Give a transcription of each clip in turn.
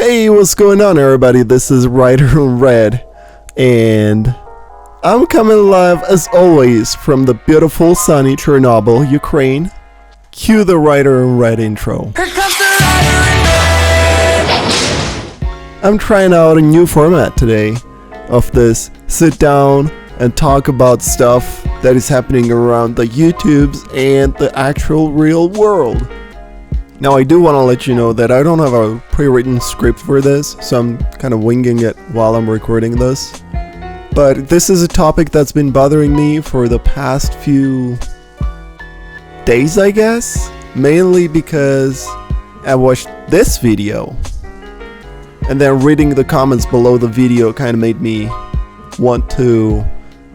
Hey, what's going on, everybody? This is Rider in Red, and I'm coming live as always from the beautiful sunny Chernobyl, Ukraine. Cue the Rider in Red intro. Here comes the rider in red. I'm trying out a new format today of this sit down and talk about stuff that is happening around the YouTubes and the actual real world. Now, I do want to let you know that I don't have a pre-written script for this, so I'm kind of winging it while I'm recording this. But this is a topic that's been bothering me for the past few days, I guess. Mainly because I watched this video, and then reading the comments below the video kind of made me want to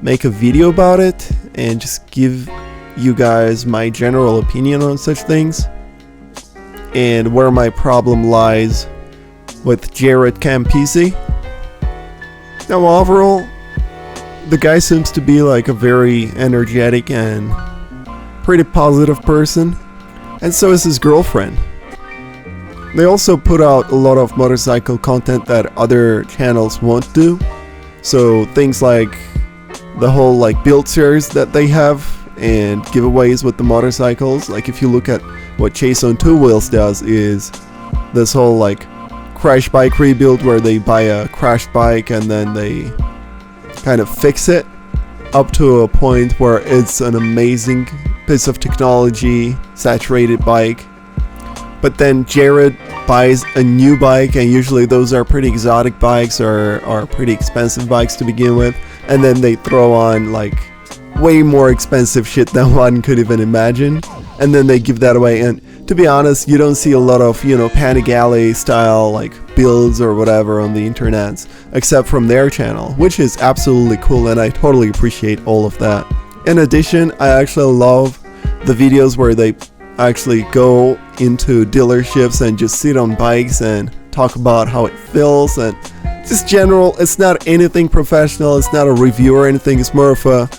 make a video about it and just give you guys my general opinion on such things and where my problem lies with Jaret Campisi. Now, overall, the guy seems to be like a very energetic and pretty positive person, and so is his girlfriend. They also put out a lot of motorcycle content that other channels won't do, so things like the whole like build series that they have and giveaways with the motorcycles. Like if you look at what Chase on Two Wheels does, is this whole like crash bike rebuild where they buy a crashed bike and then they kind of fix it up to a point where it's an amazing piece of technology, saturated bike. But then Jared buys a new bike, and usually those are pretty exotic bikes or are pretty expensive bikes to begin with, and then they throw on like way more expensive shit than one could even imagine, and then they give that away. And to be honest, you don't see a lot of, Panic Alley style like builds or whatever on the internet, except from their channel, which is absolutely cool, and I totally appreciate all of that. In addition, I actually love the videos where they actually go into dealerships and just sit on bikes and talk about how it feels, and just general. It's not anything professional, it's not a review or anything, it's more of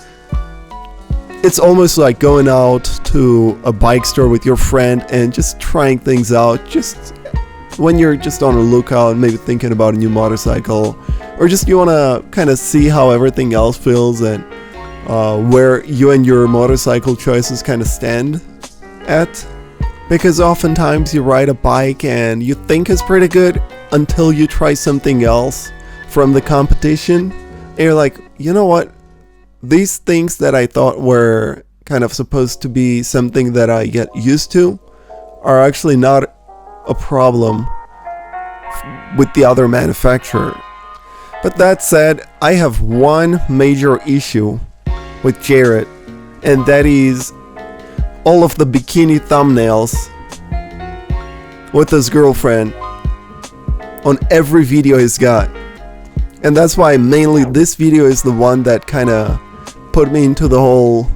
it's almost like going out to a bike store with your friend and just trying things out, just when you're just on a lookout, maybe thinking about a new motorcycle, or just you want to kind of see how everything else feels and where you and your motorcycle choices kind of stand at. Because oftentimes you ride a bike and you think it's pretty good until you try something else from the competition, and you're like, you know what? These things that I thought were kind of supposed to be something that I get used to are actually not a problem with the other manufacturer. But that said, I have one major issue with Jaret, and that is all of the bikini thumbnails with his girlfriend on every video he's got. And that's why mainly this video is the one that kind of put me into the whole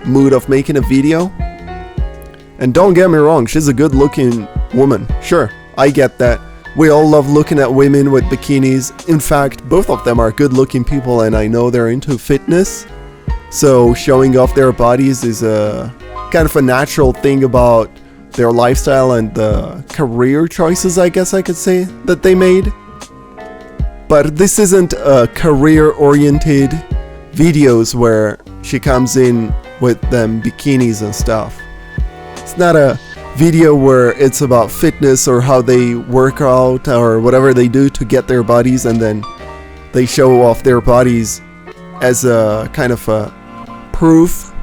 mood of making a video. And don't get me wrong, she's a good looking woman. Sure, I get that. We all love looking at women with bikinis. In fact, both of them are good looking people, and I know they're into fitness, so showing off their bodies is a kind of a natural thing about their lifestyle and the career choices, I guess I could say, that they made. But this isn't a career-oriented videos where she comes in with them bikinis and stuff. It's not a video where it's about fitness or how they work out or whatever they do to get their bodies, and then they show off their bodies as a kind of a proof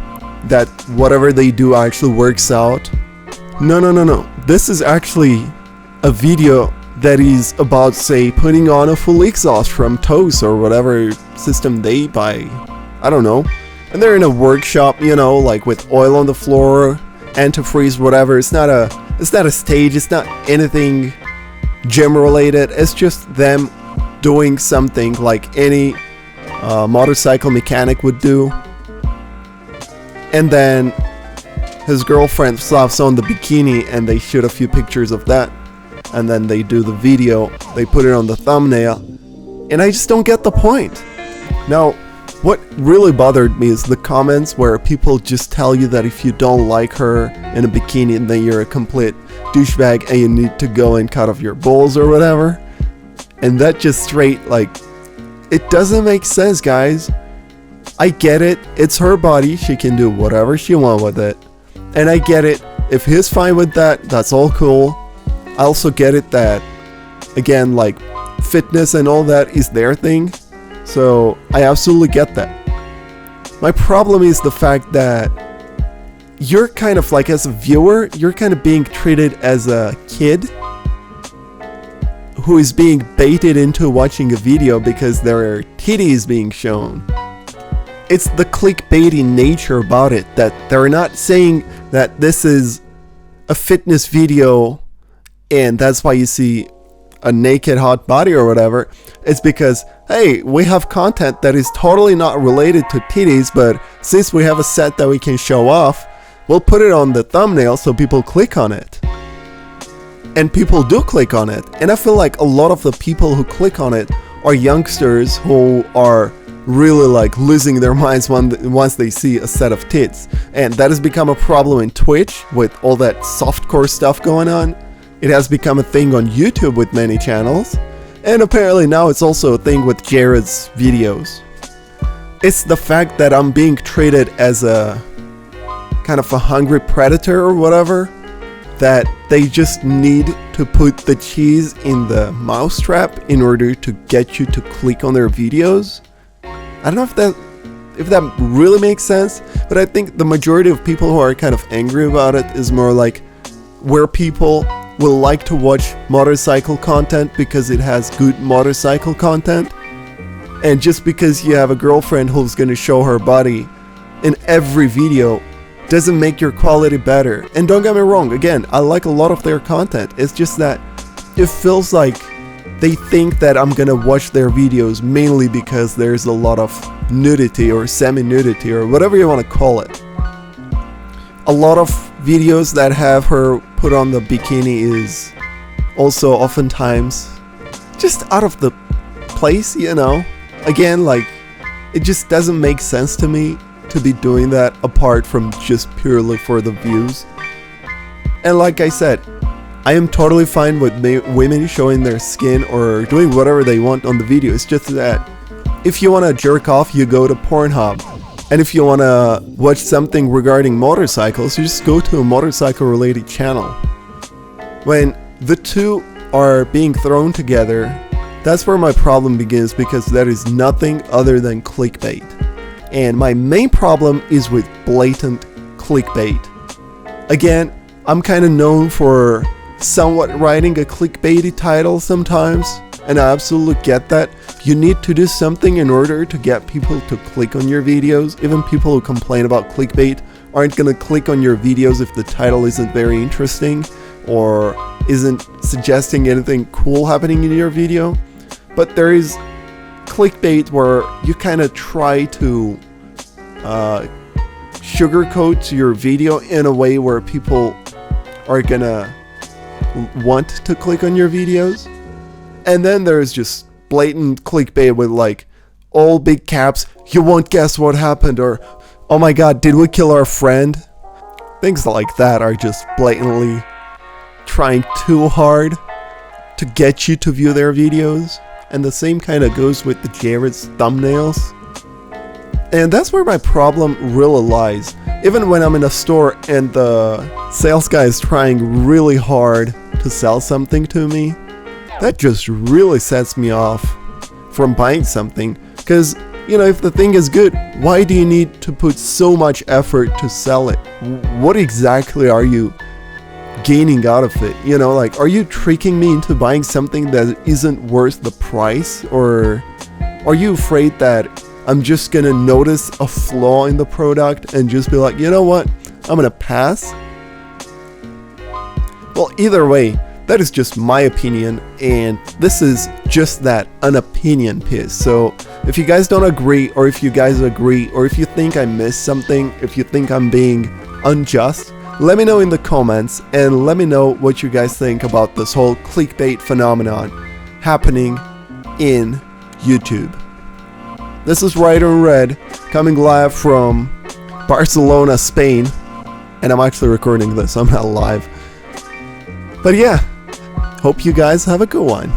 that whatever they do actually works out. No. This is actually a video that is about, say, putting on a full exhaust from TOS or whatever system they buy. I don't know. And they're in a workshop, like with oil on the floor, antifreeze, whatever. It's not a stage, it's not anything gym related. It's just them doing something like any motorcycle mechanic would do. And then his girlfriend slaps on the bikini and they shoot a few pictures of that. And then they do the video, they put it on the thumbnail, and I just don't get the point. Now, what really bothered me is the comments where people just tell you that if you don't like her in a bikini, then you're a complete douchebag and you need to go and cut off your balls or whatever. And that just straight, like, it doesn't make sense, guys. I get it. It's her body. She can do whatever she wants with it. And I get it. If he's fine with that, that's all cool. I also get it that, again, like, fitness and all that is their thing. So I absolutely get that. My problem is the fact that you're kind of like, as a viewer, you're kind of being treated as a kid who is being baited into watching a video because there are titties being shown. It's the clickbaity nature about it, that they're not saying that this is a fitness video and that's why you see a naked hot body or whatever. It's because, hey, we have content that is totally not related to titties, but since we have a set that we can show off, we'll put it on the thumbnail so people click on it. And people do click on it. And I feel like a lot of the people who click on it are youngsters who are really like losing their minds once they see a set of tits. And that has become a problem in Twitch with all that softcore stuff going on. It has become a thing on YouTube with many channels. And apparently now it's also a thing with Jaret's videos. It's the fact that I'm being treated as a kind of a hungry predator or whatever, that they just need to put the cheese in the mousetrap in order to get you to click on their videos. I don't know if that really makes sense, but I think the majority of people who are kind of angry about it is more like where people will like to watch motorcycle content because it has good motorcycle content, and just because you have a girlfriend who's gonna show her body in every video doesn't make your quality better. And don't get me wrong, again, I like a lot of their content. It's just that it feels like they think that I'm gonna watch their videos mainly because there's a lot of nudity or semi-nudity or whatever you want to call it. A lot of videos that have her put on the bikini is also oftentimes just out of the place, you know? Again, like, it just doesn't make sense to me to be doing that apart from just purely for the views. And like I said, I am totally fine with women showing their skin or doing whatever they want on the video. It's just that if you want to jerk off, you go to Pornhub. And if you want to watch something regarding motorcycles, you just go to a motorcycle related channel. When the two are being thrown together, that's where my problem begins, because that is nothing other than clickbait. And my main problem is with blatant clickbait. Again, I'm kind of known for somewhat writing a clickbaity title sometimes, and I absolutely get that. You need to do something in order to get people to click on your videos. Even people who complain about clickbait aren't gonna click on your videos if the title isn't very interesting or isn't suggesting anything cool happening in your video. But there is clickbait where you kind of try to sugarcoat your video in a way where people are gonna want to click on your videos. And then there's just blatant clickbait with like all big caps, "You won't guess what happened," or "Oh my god, did we kill our friend?" Things like that are just blatantly trying too hard to get you to view their videos. And the same kind of goes with the Jaret's thumbnails. And that's where my problem really lies. Even when I'm in a store and the sales guy is trying really hard to sell something to me, that just really sets me off from buying something. Because, you know, if the thing is good, why do you need to put so much effort to sell it? What exactly are you gaining out of it? You know, like, are you tricking me into buying something that isn't worth the price? Or are you afraid that I'm just gonna notice a flaw in the product and just be like, you know what, I'm gonna pass? Well, either way, that is just my opinion, and this is just that, an opinion piece. So if you guys don't agree, or if you guys agree, or if you think I missed something, if you think I'm being unjust, let me know in the comments, and let me know what you guys think about this whole clickbait phenomenon happening in YouTube. This is Right on Red, coming live from Barcelona, Spain, and I'm actually recording this, I'm not live. But yeah, hope you guys have a good one.